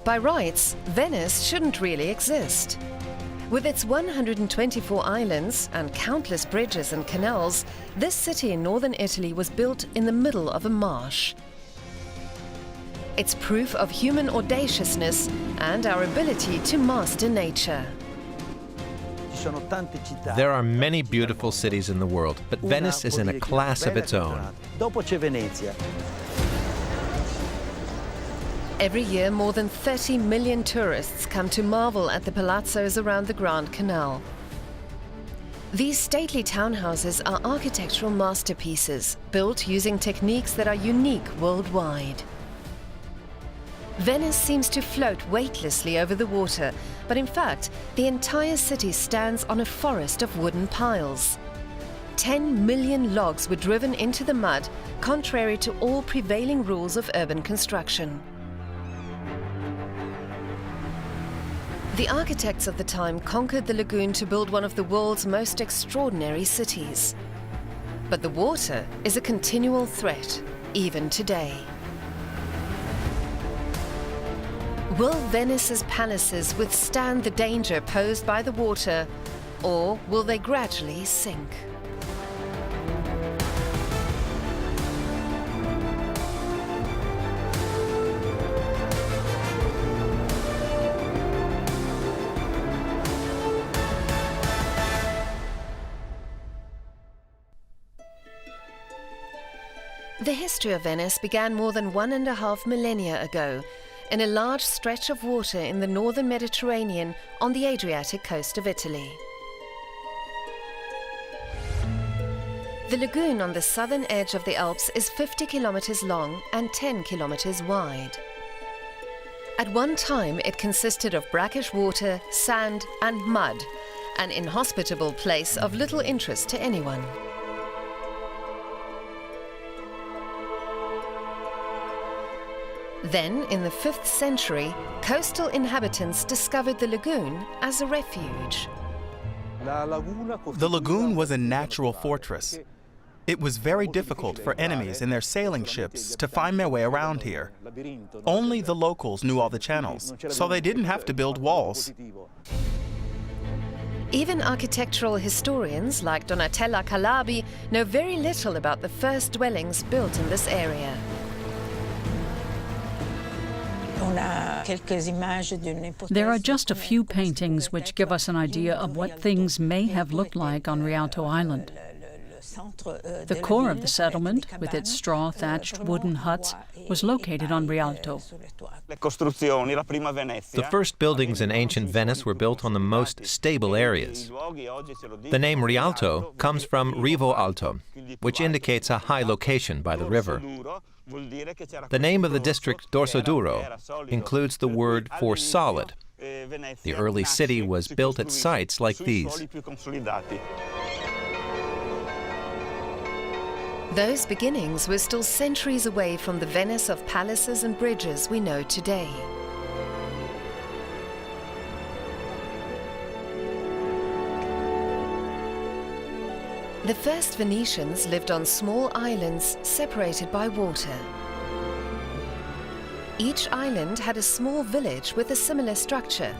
By rights, Venice shouldn't really exist. With its 124 islands and countless bridges and canals, this city in northern Italy was built in the middle of a marsh. It's proof of human audaciousness and our ability to master nature. There are many beautiful cities in the world, but Venice is in a class of its own. Every year, more than 30 million tourists come to marvel at the palazzos around the Grand Canal. These stately townhouses are architectural masterpieces, built using techniques that are unique worldwide. Venice seems to float weightlessly over the water, but in fact, the entire city stands on a forest of wooden piles. 10 million logs were driven into the mud, contrary to all prevailing rules of urban construction. The architects of the time conquered the lagoon to build one of the world's most extraordinary cities. But the water is a continual threat, even today. Will Venice's palaces withstand the danger posed by the water, or will they gradually sink? The history of Venice began more than 1.5 millennia ago, in a large stretch of water in the northern Mediterranean on the Adriatic coast of Italy. The lagoon on the southern edge of the Alps is 50 kilometers long and 10 kilometers wide. At one time, it consisted of brackish water, sand and mud, an inhospitable place of little interest to anyone. Then, in the 5th century, coastal inhabitants discovered the lagoon as a refuge. The lagoon was a natural fortress. It was very difficult for enemies and their sailing ships to find their way around here. Only the locals knew all the channels, so they didn't have to build walls. Even architectural historians like Donatella Calabi know very little about the first dwellings built in this area. There are just a few paintings which give us an idea of what things may have looked like on Rialto Island. The core of the settlement, with its straw-thatched wooden huts, was located on Rialto. The first buildings in ancient Venice were built on the most stable areas. The name Rialto comes from Rivo Alto, which indicates a high location by the river. The name of the district Dorsoduro includes the word for solid. The early city was built at sites like these. Those beginnings were still centuries away from the Venice of palaces and bridges we know today. The first Venetians lived on small islands separated by water. Each island had a small village with a similar structure,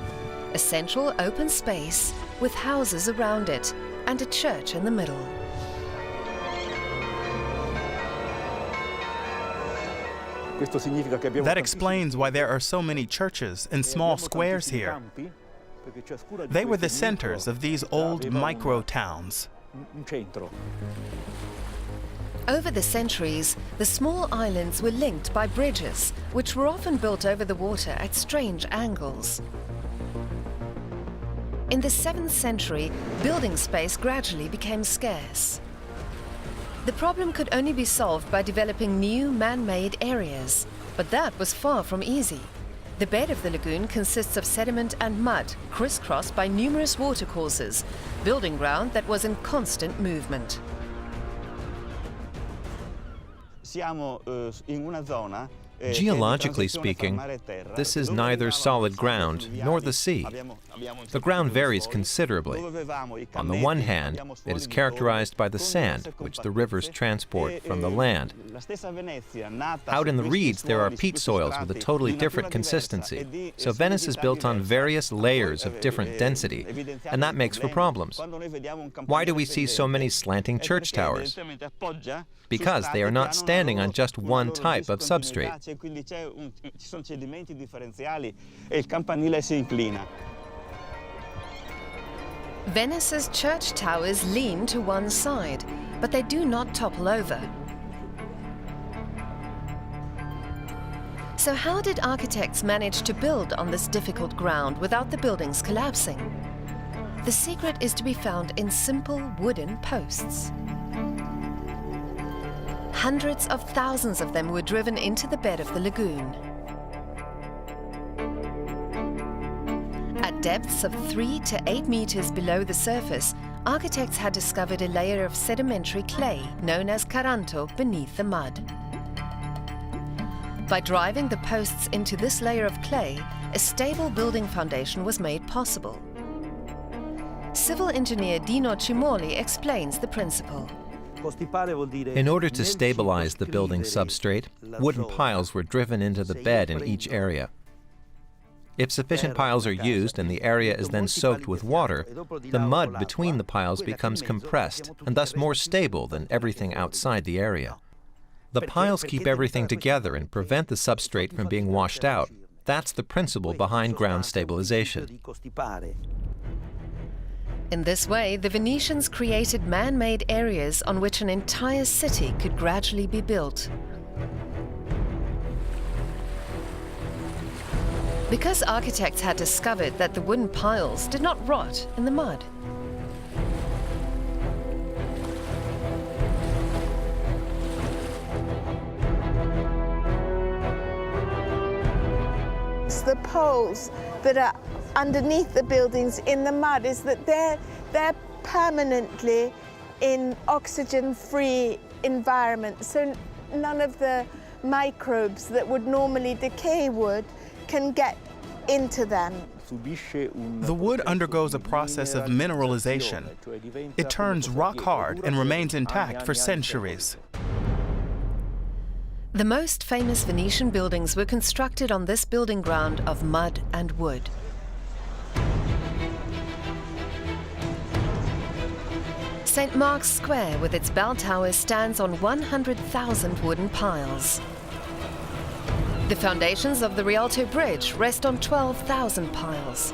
a central open space with houses around it and a church in the middle. That explains why there are so many churches and small squares here. They were the centers of these old micro-towns. Over the centuries, the small islands were linked by bridges, which were often built over the water at strange angles. In the 7th century, building space gradually became scarce. The problem could only be solved by developing new man-made areas, but that was far from easy. The bed of the lagoon consists of sediment and mud, crisscrossed by numerous watercourses, building ground that was in constant Geologically speaking, this is neither solid ground nor the sea. The ground varies considerably. On the one hand, it is characterized by the sand, which the rivers transport from the land. Out in the reeds, there are peat soils with a totally different consistency. So Venice is built on various layers of different density, and that makes for problems. Why do we see so many slanting church towers? Because they are not standing on just one type of substrate. Venice's church towers lean to one side, but they do not topple over. So how did architects manage to build on this difficult ground without the buildings collapsing? The secret is to be found in simple wooden posts. Hundreds of thousands of them were driven into the bed of the lagoon. At depths of 3 to 8 meters below the surface, architects had discovered a layer of sedimentary clay known as caranto beneath the mud. By driving the posts into this layer of clay, a stable building foundation was made possible. Civil engineer Dino Cimoli explains the principle. In order to stabilize the building substrate, wooden piles were driven into the bed in each area. If sufficient piles are used and the area is then soaked with water, the mud between the piles becomes compressed and thus more stable than everything outside the area. The piles keep everything together and prevent the substrate from being washed out. That's the principle behind ground stabilization. In this way, the Venetians created man-made areas on which an entire city could gradually be built. Because architects had discovered that the wooden piles did not rot in the mud. The poles that are underneath the buildings in the mud is that they're permanently in oxygen-free environment, so none of the microbes that would normally decay wood can get into them. The wood undergoes a process of mineralization. It turns rock hard and remains intact for centuries. The most famous Venetian buildings were constructed on this building ground of mud and wood. St. Mark's Square with its bell towers stands on 100,000 wooden piles. The foundations of the Rialto Bridge rest on 12,000 piles.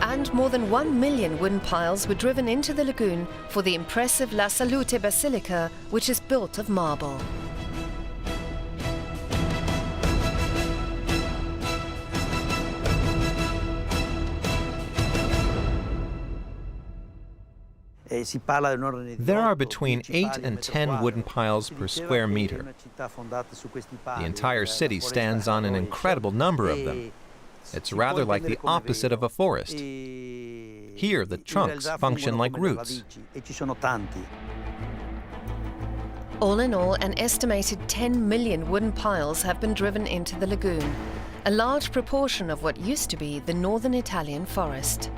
And more than 1 million wooden piles were driven into the lagoon for the impressive La Salute Basilica, which is built of marble. There are between 8 and 10 wooden piles per square meter. The entire city stands on an incredible number of them. It's rather like the opposite of a forest. Here, the trunks function like roots. All in all, an estimated 10 million wooden piles have been driven into the lagoon, a large proportion of what used to be the northern Italian forest.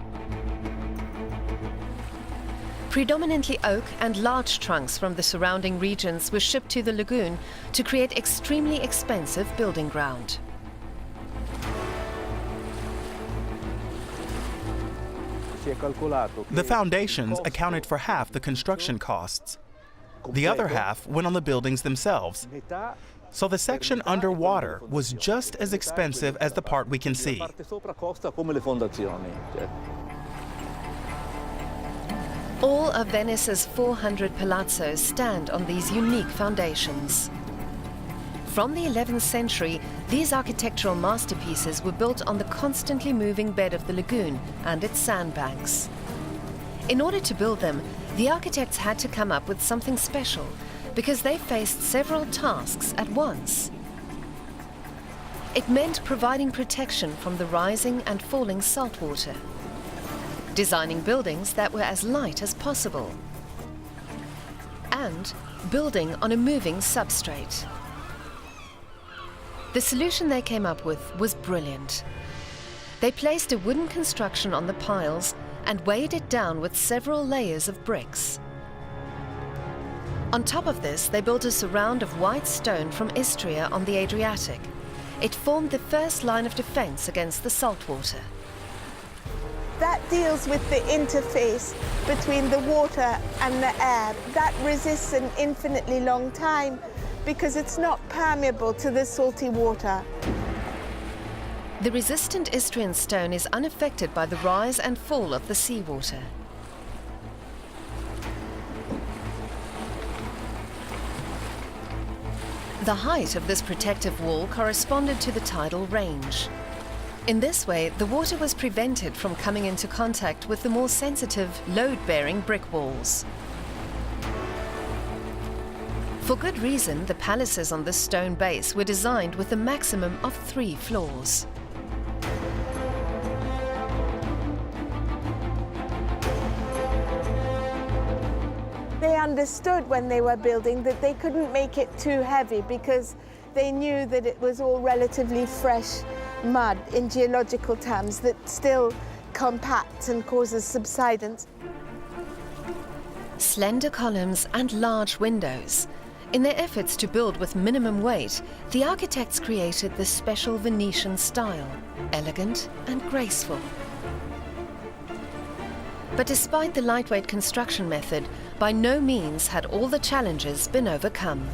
Predominantly oak and large trunks from the surrounding regions were shipped to the lagoon to create extremely expensive building ground. The foundations accounted for half the construction costs. The other half went on the buildings themselves. So the section underwater was just as expensive as the part we can see. All of Venice's 400 palazzos stand on these unique foundations. From the 11th century, these architectural masterpieces were built on the constantly moving bed of the lagoon and its sandbanks. In order to build them, the architects had to come up with something special because they faced several tasks at once. It meant providing protection from the rising and falling saltwater, designing buildings that were as light as possible, and building on a moving substrate. The solution they came up with was brilliant. They placed a wooden construction on the piles and weighed it down with several layers of bricks. On top of this, they built a surround of white stone from Istria on the Adriatic. It formed the first line of defense against the saltwater. That deals with the interface between the water and the air. That resists an infinitely long time because it's not permeable to the salty water. The resistant Istrian stone is unaffected by the rise and fall of the seawater. The height of this protective wall corresponded to the tidal range. In this way, the water was prevented from coming into contact with the more sensitive, load-bearing brick walls. For good reason, the palaces on this stone base were designed with a maximum of 3 floors. They understood when they were building that they couldn't make it too heavy because they knew that it was all relatively fresh mud in geological terms that still compacts and causes subsidence. Slender columns and large windows. In their efforts to build with minimum weight, the architects created the special Venetian style, elegant and graceful. But despite the lightweight construction method, by no means had all the challenges been overcome.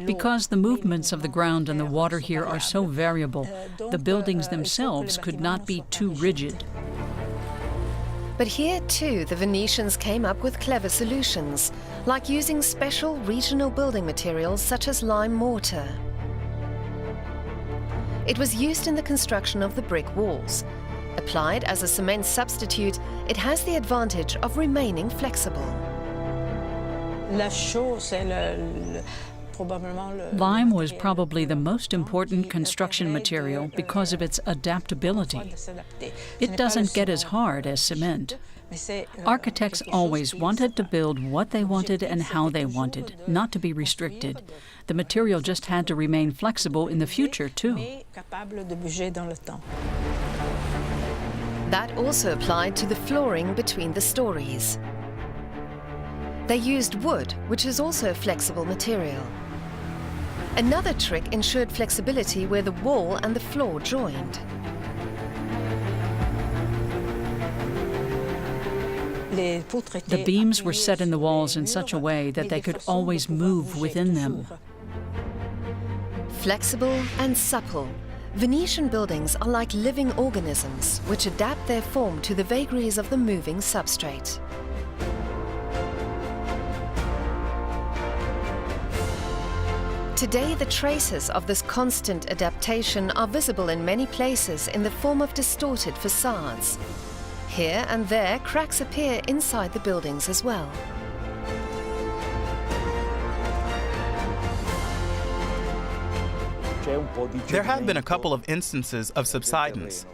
Because the movements of the ground and the water here are so variable, the buildings themselves could not be too rigid. But here too, the Venetians came up with clever solutions, like using special regional building materials such as lime mortar. It was used in the construction of the brick walls. Applied as a cement substitute, it has the advantage of remaining flexible. Lime was probably the most important construction material because of its adaptability. It doesn't get as hard as cement. Architects always wanted to build what they wanted and how they wanted, not to be restricted. The material just had to remain flexible in the future, too. That also applied to the flooring between the stories. They used wood, which is also a flexible material. Another trick ensured flexibility where the wall and the floor joined. The beams were set in the walls in such a way that they could always move within them. Flexible and supple, Venetian buildings are like living organisms which adapt their form to the vagaries of the moving substrate. Today, the traces of this constant adaptation are visible in many places in the form of distorted facades. Here and there, cracks appear inside the buildings as well. There have been a couple of instances of subsidence.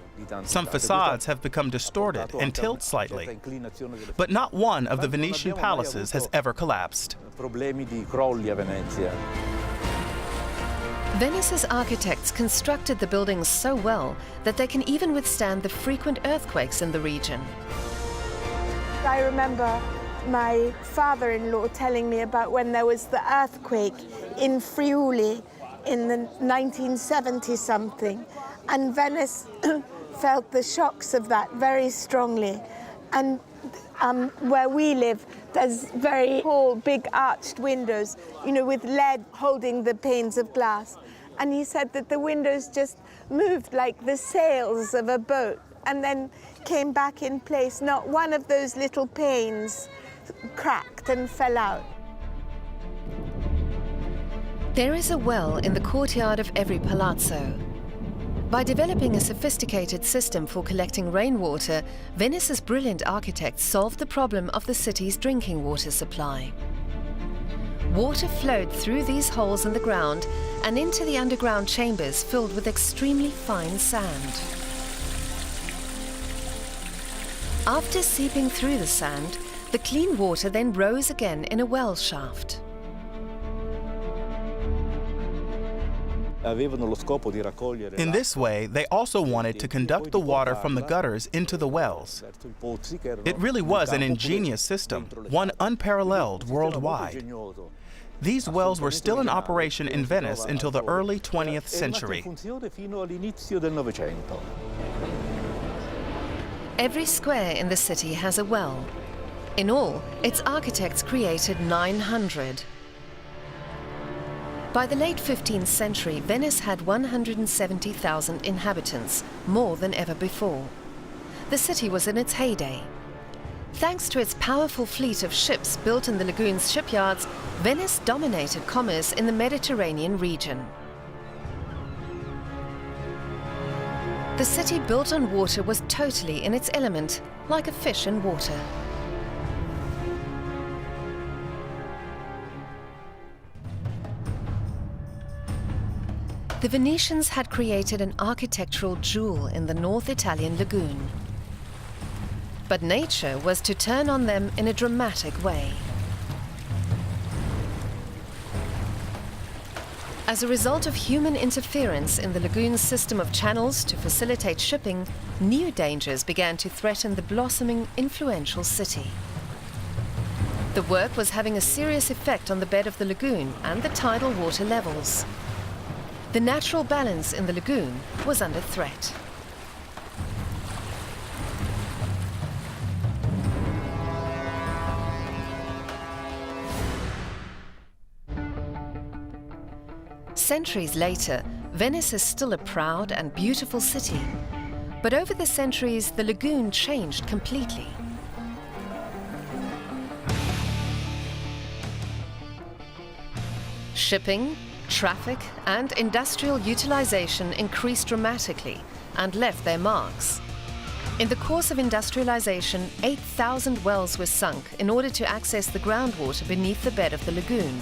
Some facades have become distorted and tilt slightly, but not one of the Venetian palaces has ever collapsed. Venice's architects constructed the buildings so well that they can even withstand the frequent earthquakes in the region. I remember my father-in-law telling me about when there was the earthquake in Friuli in the 1970-something, and Venice felt the shocks of that very strongly. And where we live, there's very tall, big arched windows, you know, with lead holding the panes of glass. And he said that the windows just moved like the sails of a boat and then came back in place. Not one of those little panes cracked and fell out. There is a well in the courtyard of every palazzo. By developing a sophisticated system for collecting rainwater, Venice's brilliant architects solved the problem of the city's drinking water supply. Water flowed through these holes in the ground and into the underground chambers filled with extremely fine sand. After seeping through the sand, the clean water then rose again in a well shaft. In this way, they also wanted to conduct the water from the gutters into the wells. It really was an ingenious system, one unparalleled worldwide. These wells were still in operation in Venice until the early 20th century. Every square in the city has a well. In all, its architects created 900. By the late 15th century, Venice had 170,000 inhabitants, more than ever before. The city was in its heyday. Thanks to its powerful fleet of ships built in the lagoon's shipyards, Venice dominated commerce in the Mediterranean region. The city built on water was totally in its element, like a fish in water. The Venetians had created an architectural jewel in the North Italian lagoon. But nature was to turn on them in a dramatic way. As a result of human interference in the lagoon's system of channels to facilitate shipping, new dangers began to threaten the blossoming, influential city. The work was having a serious effect on the bed of the lagoon and the tidal water levels. The natural balance in the lagoon was under threat. Centuries later, Venice is still a proud and beautiful city. But over the centuries, the lagoon changed completely. Shipping, traffic, and industrial utilization increased dramatically and left their marks. In the course of industrialization, 8,000 wells were sunk in order to access the groundwater beneath the bed of the lagoon.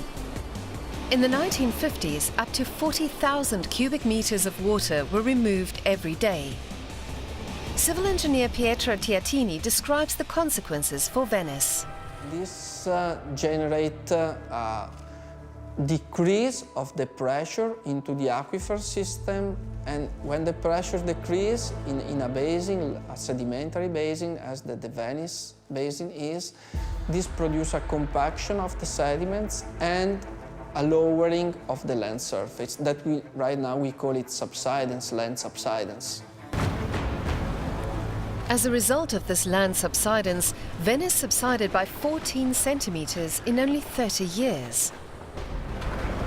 In the 1950s, up to 40,000 cubic meters of water were removed every day. Civil engineer Pietro Tiatini describes the consequences for Venice. This generates decrease of the pressure into the aquifer system, and when the pressure decreases in a basin, a sedimentary basin as the Venice basin is, this produces a compaction of the sediments and a lowering of the land surface that right now we call it subsidence, land subsidence. As a result of this land subsidence, Venice subsided by 14 centimeters in only 30 years.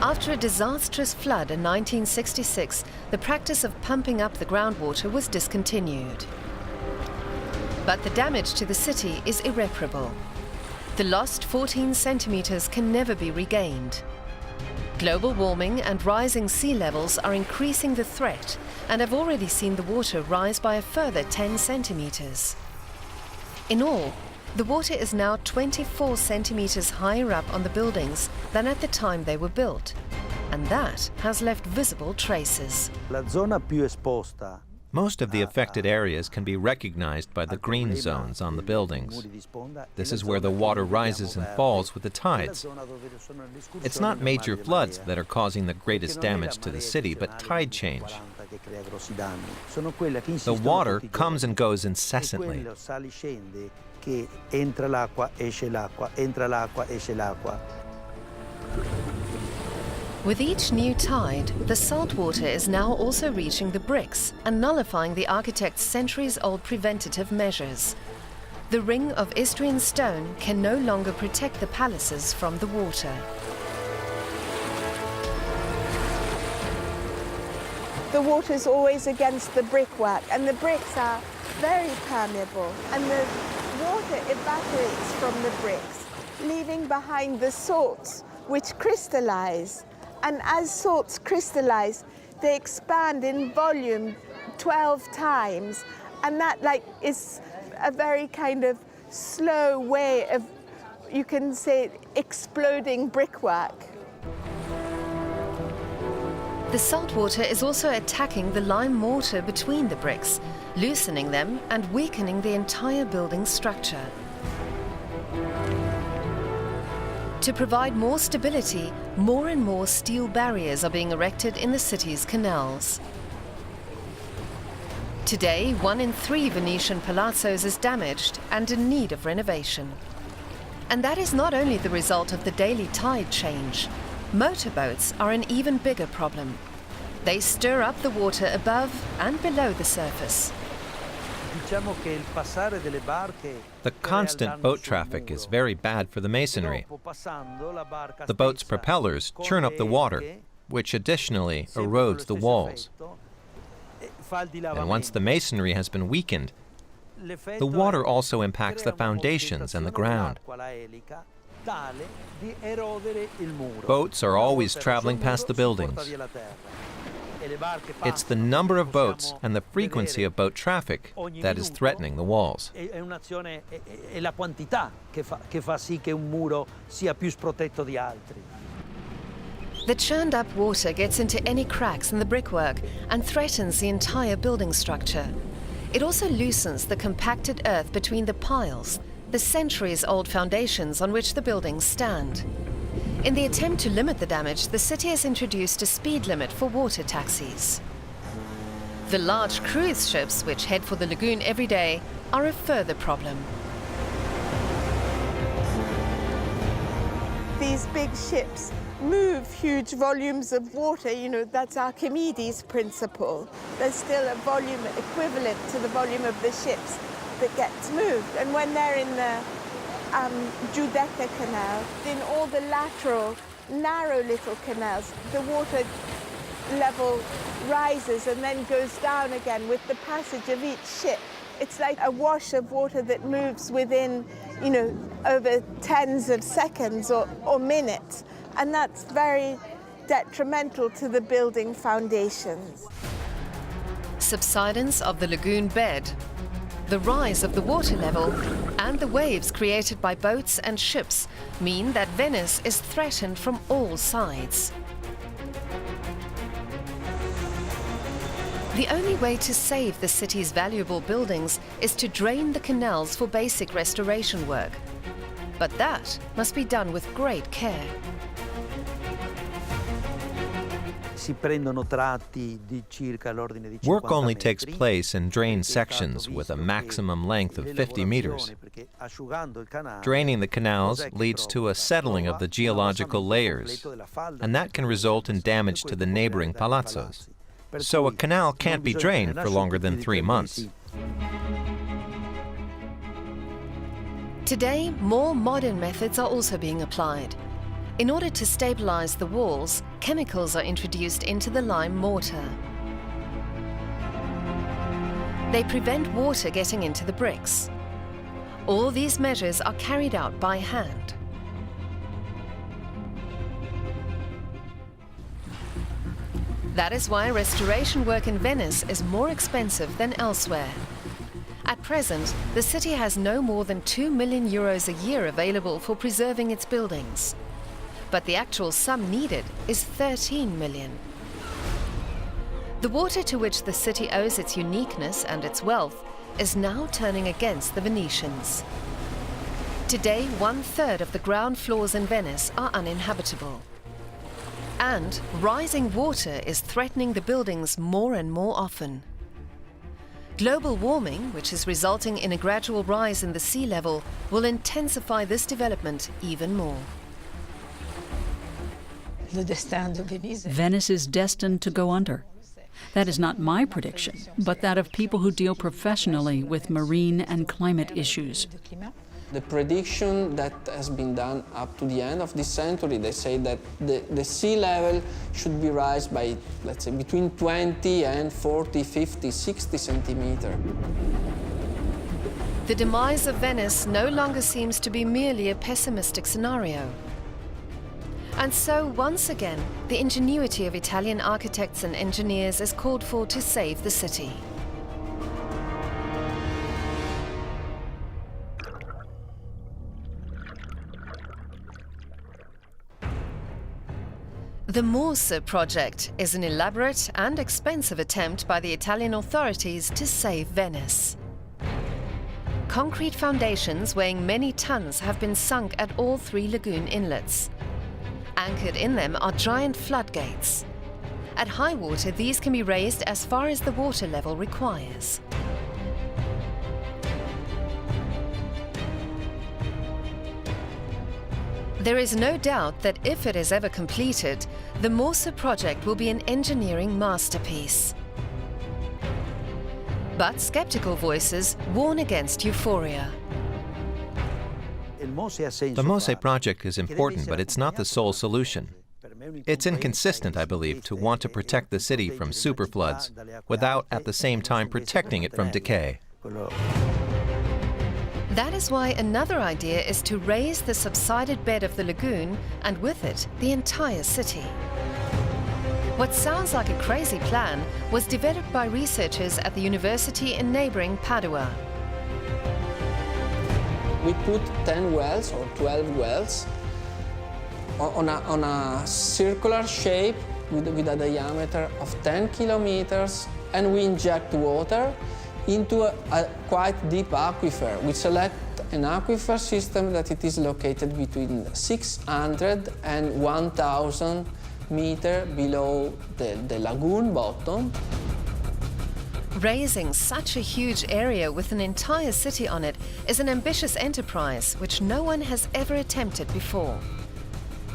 After a disastrous flood in 1966, the practice of pumping up the groundwater was discontinued. But the damage to the city is irreparable. The lost 14 centimeters can never be regained. Global warming and rising sea levels are increasing the threat and have already seen the water rise by a further 10 centimeters. In all, the water is now 24 centimeters higher up on the buildings than at the time they were built, and that has left visible traces. Most of the affected areas can be recognized by the green zones on the buildings. This is where the water rises and falls with the tides. It's not major floods that are causing the greatest damage to the city, but tide change. The water comes and goes incessantly. With each new tide, the salt water is now also reaching the bricks and nullifying the architect's centuries-old preventative measures. The ring of Istrian stone can no longer protect the palaces from the water. The water's always against the brickwork, and the bricks are very permeable, and the water evaporates from the bricks, leaving behind the salts which crystallize. And as salts crystallize, they expand in volume 12 times, and that is a very kind of slow way of, you can say, exploding brickwork. The salt water is also attacking the lime mortar between the bricks, loosening them and weakening the entire building structure. To provide more stability, more and more steel barriers are being erected in the city's canals. Today, 1 in 3 Venetian palazzos is damaged and in need of renovation. And that is not only the result of the daily tide change. Motorboats are an even bigger problem. They stir up the water above and below the surface. The constant boat traffic is very bad for the masonry. The boat's propellers churn up the water, which additionally erodes the walls. And once the masonry has been weakened, the water also impacts the foundations and the ground. Boats are always traveling past the buildings. It's the number of boats and the frequency of boat traffic that is threatening the walls. The churned up water gets into any cracks in the brickwork and threatens the entire building structure. It also loosens the compacted earth between the piles, the centuries-old foundations on which the buildings stand. In the attempt to limit the damage, the city has introduced a speed limit for water taxis. The large cruise ships, which head for the lagoon every day, are a further problem. These big ships move huge volumes of water. You know, that's Archimedes' principle. There's still a volume equivalent to the volume of the ships that gets moved. And when they're in the Giudecca Canal, in all the lateral, narrow little canals, the water level rises and then goes down again with the passage of each ship. It's like a wash of water that moves within, you know, over tens of seconds or minutes. And that's very detrimental to the building foundations. Subsidence of the lagoon bed, the rise of the water level, and the waves created by boats and ships mean that Venice is threatened from all sides. The only way to save the city's valuable buildings is to drain the canals for basic restoration work. But that must be done with great care. Work only takes place in drained sections with a maximum length of 50 meters. Draining the canals leads to a settling of the geological layers, and that can result in damage to the neighboring palazzos. So a canal can't be drained for longer than 3 months. Today, more modern methods are also being applied. In order to stabilize the walls, chemicals are introduced into the lime mortar. They prevent water getting into the bricks. All these measures are carried out by hand. That is why restoration work in Venice is more expensive than elsewhere. At present, the city has no more than €2 million a year available for preserving its buildings. But the actual sum needed is 13 million. The water to which the city owes its uniqueness and its wealth is now turning against the Venetians. Today, 1/3 of the ground floors in Venice are uninhabitable. And rising water is threatening the buildings more and more often. Global warming, which is resulting in a gradual rise in the sea level, will intensify this development even more. Venice is destined to go under. That is not my prediction, but that of people who deal professionally with marine and climate issues. The prediction that has been done up to the end of this century, they say that the sea level should be rise by, let's say, between 20 and 40, 50, 60 centimeters. The demise of Venice no longer seems to be merely a pessimistic scenario. And so, once again, the ingenuity of Italian architects and engineers is called for to save the city. The Morse project is an elaborate and expensive attempt by the Italian authorities to save Venice. Concrete foundations weighing many tons have been sunk at all 3 lagoon inlets. Anchored in them are giant floodgates. At high water, these can be raised as far as the water level requires. There is no doubt that if it is ever completed, the Morse project will be an engineering masterpiece. But skeptical voices warn against euphoria. The Mose project is important, but it's not the sole solution. It's inconsistent, I believe, to want to protect the city from superfloods without at the same time protecting it from decay. That is why another idea is to raise the subsided bed of the lagoon and with it, the entire city. What sounds like a crazy plan was developed by researchers at the university in neighboring Padua. We put 10 wells or 12 wells on a circular shape with a diameter of 10 kilometers, and we inject water into a quite deep aquifer. We select an aquifer system that it is located between 600 and 1,000 meters below the lagoon bottom. Raising such a huge area with an entire city on it is an ambitious enterprise which no one has ever attempted before.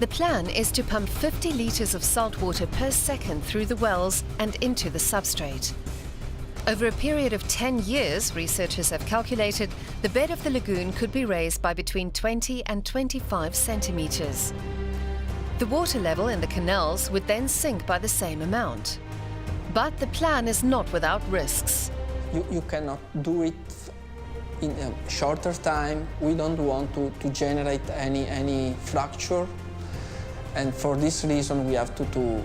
The plan is to pump 50 liters of salt water per second through the wells and into the substrate. Over a period of 10 years, researchers have calculated the bed of the lagoon could be raised by between 20 and 25 centimeters. The water level in the canals would then sink by the same amount. But the plan is not without risks. You cannot do it in a shorter time. We don't want to generate any fracture. And for this reason, we have to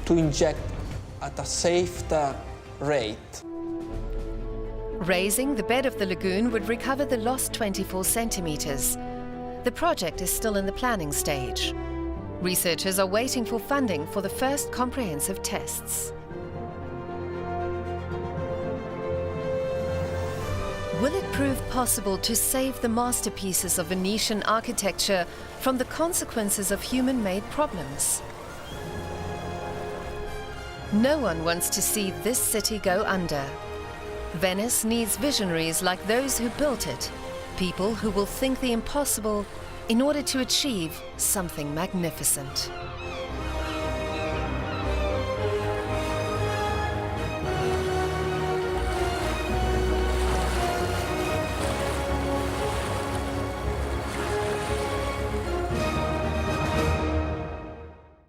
inject at a safe rate. Raising the bed of the lagoon would recover the lost 24 centimeters. The project is still in the planning stage. Researchers are waiting for funding for the first comprehensive tests. Will it prove possible to save the masterpieces of Venetian architecture from the consequences of human-made problems? No one wants to see this city go under. Venice needs visionaries like those who built it, people who will think the impossible in order to achieve something magnificent.